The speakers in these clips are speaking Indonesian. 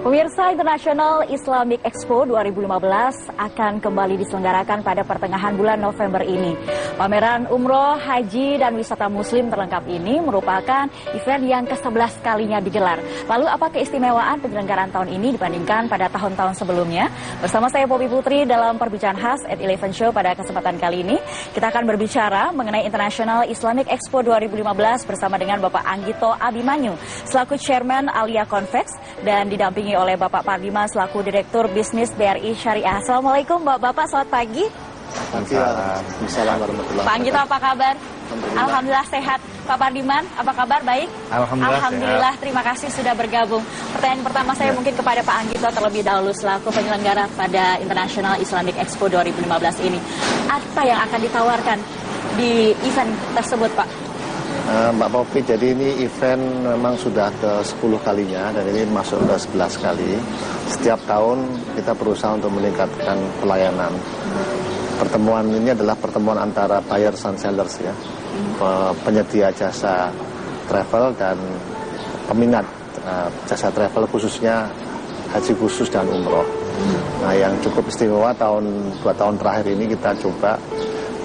Pemirsa, International Islamic Expo 2015 akan kembali diselenggarakan pada pertengahan bulan November ini. Pameran umroh, haji, dan wisata muslim terlengkap ini merupakan event yang ke-11 kalinya digelar. Lalu apa keistimewaan penyelenggaraan tahun ini dibandingkan pada tahun-tahun sebelumnya? Bersama saya Poppy Putri dalam perbincangan khas at 11 Show pada kesempatan kali ini, kita akan berbicara mengenai International Islamic Expo 2015 bersama dengan Bapak Anggito Abimanyu selaku Chairman Alia Convex dan didampingi oleh Bapak Pardiman selaku Direktur Bisnis BRI Syariah. Assalamualaikum Bapak, selamat pagi. Assalamualaikum warahmatullahi wabarakatuh. Pak Anggito, apa kabar? Alhamdulillah sehat. Pak Pardiman, apa kabar? Baik? Alhamdulillah, terima kasih sudah bergabung. Pertanyaan pertama saya mungkin kepada Pak Anggito terlebih dahulu selaku penyelenggara pada International Islamic Expo 2015 ini. Apa yang akan ditawarkan di event tersebut, Pak? Mbak Poppy, jadi ini event memang sudah ke-10 kalinya dan ini masuk ke 11 kali. Setiap tahun kita berusaha untuk meningkatkan pelayanan. Pertemuan ini adalah pertemuan antara buyers and sellers ya, penyedia jasa travel dan peminat jasa travel khususnya haji khusus dan umroh. Nah, yang cukup istimewa 2 tahun terakhir ini kita coba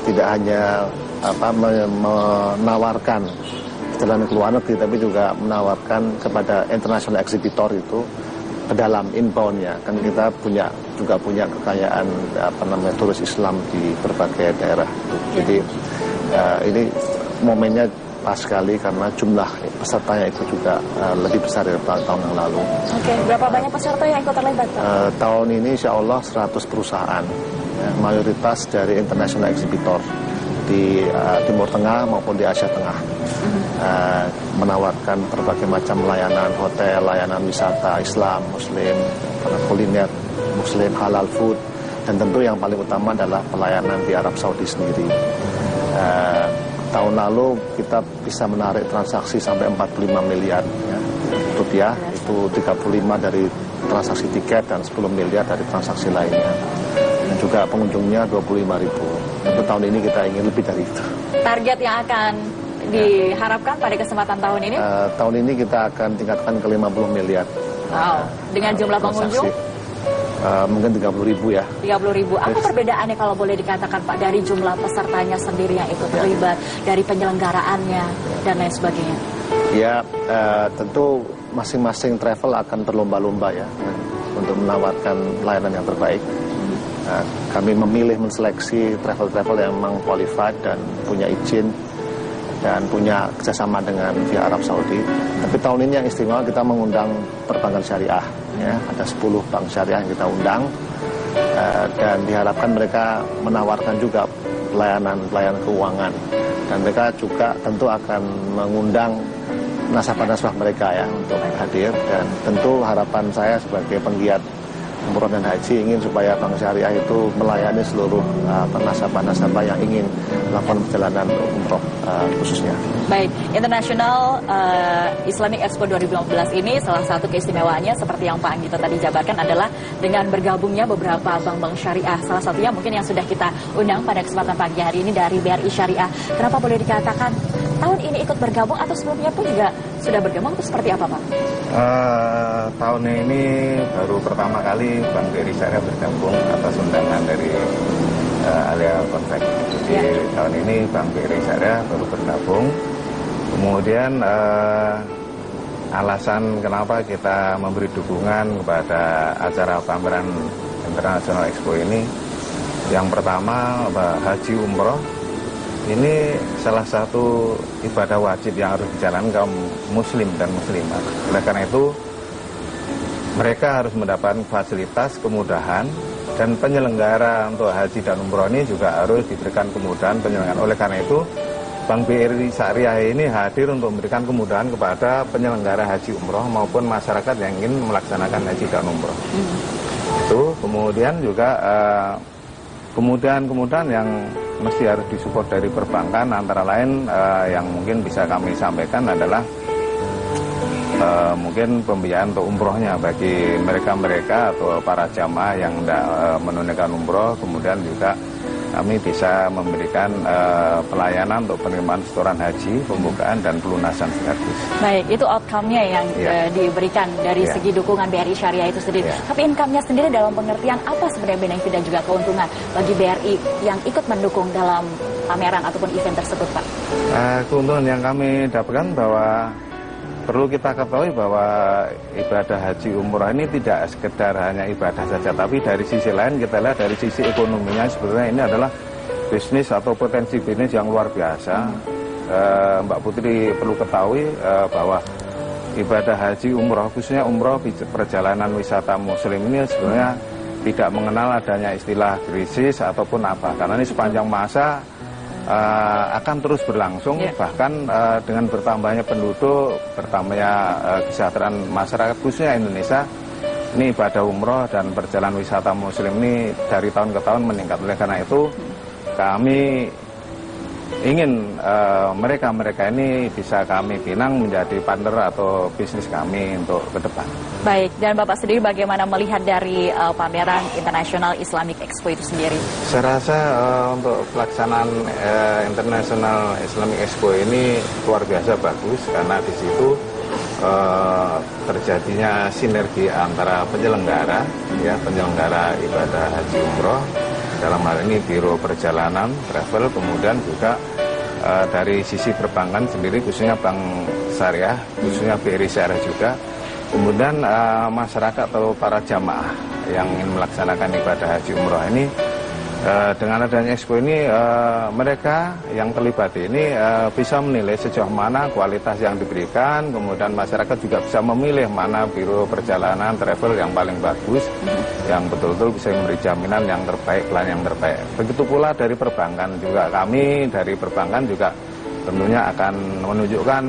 tidak hanya menawarkan perjalanan ke luar negeri, tapi juga menawarkan kepada international exhibitor itu ke dalam inbound-nya. Kan kita juga punya kekayaan turis Islam di berbagai daerah. Jadi ini momennya pas sekali karena jumlah pesertanya itu juga lebih besar dari tahun yang lalu. Oke, berapa banyak peserta yang ikut terlibat, Pak? Tahun ini insya Allah 100 perusahaan, ya, mayoritas dari international exhibitor di Timur Tengah maupun di Asia Tengah, menawarkan berbagai macam layanan hotel, layanan wisata Islam, Muslim, kuliner Muslim, halal food, dan tentu yang paling utama adalah pelayanan di Arab Saudi sendiri. Tahun lalu kita bisa menarik transaksi sampai 45 miliar ya, rupiah, itu 35 dari transaksi tiket dan 10 miliar dari transaksi lainnya. Dan juga pengunjungnya 25.000. Untuk tahun ini kita ingin lebih dari itu. Target yang akan diharapkan pada kesempatan tahun ini? Tahun ini kita akan tingkatkan ke 50 miliar. Wow. Dengan jumlah pengunjung? Mungkin 30.000 ya. 30.000. Apa perbedaannya kalau boleh dikatakan Pak dari jumlah pesertanya sendiri yang ikut terlibat, dari penyelenggaraannya dan lain sebagainya? Ya, tentu masing-masing travel akan berlomba-lomba ya untuk menawarkan layanan yang terbaik. Kami memilih menseleksi travel-travel yang memang qualified dan punya izin dan punya kerjasama dengan pihak Arab Saudi. Tapi tahun ini yang istimewa kita mengundang perbankan syariah, ya, ada 10 bank syariah yang kita undang, dan diharapkan mereka menawarkan juga pelayanan keuangan, dan mereka juga tentu akan mengundang nasabah-nasabah mereka ya untuk hadir. Dan tentu harapan saya sebagai penggiat umroh dan haji ingin supaya Bank Syariah itu melayani seluruh nasabah-nasabah yang ingin melakukan perjalanan umroh khususnya. Baik, International Islamic Expo 2015 ini salah satu keistimewaannya seperti yang Pak Anggito tadi jabarkan adalah dengan bergabungnya beberapa bank-bank syariah. Salah satunya mungkin yang sudah kita undang pada kesempatan pagi hari ini dari BRI Syariah. Kenapa boleh dikatakan tahun ini ikut bergabung atau sebelumnya pun juga sudah bergabung atau seperti apa, Pak? Tahun ini baru pertama kali Bank BRI Syariah bergabung atas undangan dari Alia Convex. Jadi tahun ini Bank BRI Syariah baru bergabung. Kemudian alasan kenapa kita memberi dukungan kepada acara pameran International Expo ini, yang pertama haji umroh ini salah satu ibadah wajib yang harus dijalankan kaum muslim dan muslimat. Oleh karena itu mereka harus mendapatkan fasilitas, kemudahan, dan penyelenggara untuk haji dan umroh ini juga harus diberikan kemudahan penyelenggaraan. Oleh karena itu Bank BRI Syariah ini hadir untuk memberikan kemudahan kepada penyelenggara haji umroh maupun masyarakat yang ingin melaksanakan haji dan umroh. Itu kemudian juga kemudahan-kemudahan yang mesti harus disupport dari perbankan, antara lain yang mungkin bisa kami sampaikan adalah mungkin pembiayaan untuk umrohnya bagi mereka-mereka atau para jamaah yang hendak menunaikan umroh, kemudian juga kami bisa memberikan pelayanan untuk penerimaan setoran haji, pembukaan dan pelunasan sekaligus. Baik, itu outcome-nya yang diberikan dari segi dukungan BRI Syariah itu sendiri. Tapi income-nya sendiri dalam pengertian apa sebenarnya benefit dan juga keuntungan bagi BRI yang ikut mendukung dalam pameran ataupun event tersebut, Pak? Keuntungan yang kami dapatkan bahwa perlu kita ketahui bahwa ibadah haji umroh ini tidak sekedar hanya ibadah saja, tapi dari sisi lain kita lihat dari sisi ekonominya sebetulnya ini adalah bisnis atau potensi bisnis yang luar biasa. Mbak Putri perlu ketahui bahwa ibadah haji umroh, khususnya umroh perjalanan wisata muslim ini sebenarnya tidak mengenal adanya istilah krisis ataupun apa, karena ini sepanjang masa akan terus berlangsung, bahkan dengan bertambahnya penduduk, bertambahnya kesejahteraan masyarakat khususnya Indonesia, ini ibadah umroh dan perjalanan wisata muslim ini dari tahun ke tahun meningkat. Oleh karena itu kami ingin mereka ini bisa kami pinang menjadi partner atau bisnis kami untuk ke depan. Baik, dan Bapak sendiri bagaimana melihat dari pameran International Islamic Expo itu sendiri? Saya rasa untuk pelaksanaan International Islamic Expo ini luar biasa bagus, karena di situ terjadinya sinergi antara penyelenggara ibadah haji umroh, dalam hal ini Biro Perjalanan, Travel, kemudian juga dari sisi perbankan sendiri, khususnya Bank Syariah, khususnya BRI Syariah juga, kemudian masyarakat atau para jamaah yang ingin melaksanakan ibadah haji umroh ini, dengan adanya expo ini mereka yang terlibat ini bisa menilai sejauh mana kualitas yang diberikan, kemudian masyarakat juga bisa memilih mana biro perjalanan travel yang paling bagus, yang betul-betul bisa memberi jaminan yang terbaik, pelayanan yang terbaik. Begitu pula dari perbankan juga, kami dari perbankan juga tentunya akan menunjukkan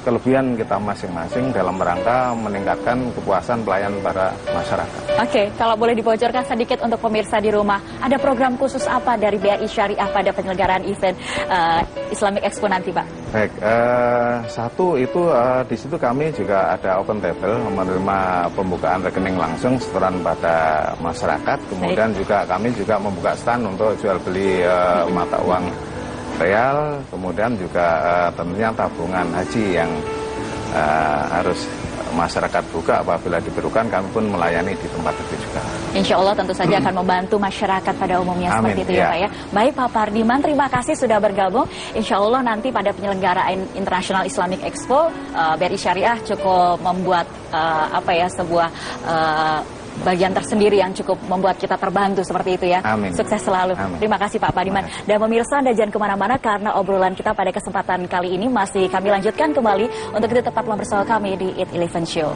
kelebihan kita masing-masing dalam rangka meningkatkan kepuasan pelayan para masyarakat. Oke, kalau boleh dibocorkan sedikit untuk pemirsa di rumah, ada program khusus apa dari BRI Syariah pada penyelenggaraan event Islamic Expo nanti, Pak? Baik, satu itu di situ kami juga ada open table, menerima pembukaan rekening langsung setoran pada masyarakat, kemudian juga kami juga membuka stand untuk jual beli mata uang real, kemudian juga tentunya tabungan haji yang harus masyarakat buka apabila diperlukan, kami pun melayani di tempat itu juga. Insya Allah tentu saja akan membantu masyarakat pada umumnya. Amin, seperti itu ya Pak ya. Baik Pak Pardiman, terima kasih sudah bergabung. Insya Allah nanti pada penyelenggaraan International Islamic Expo, BRI Syariah cukup membuat sebuah bagian tersendiri yang cukup membuat kita terbantu seperti itu ya. Amin. Sukses selalu. Amin. Terima kasih Pak Pardiman. Dan pemirsa, Anda jangan kemana-mana karena obrolan kita pada kesempatan kali ini masih kami lanjutkan kembali untuk itu tetaplah bersama kami di It Eleven Show.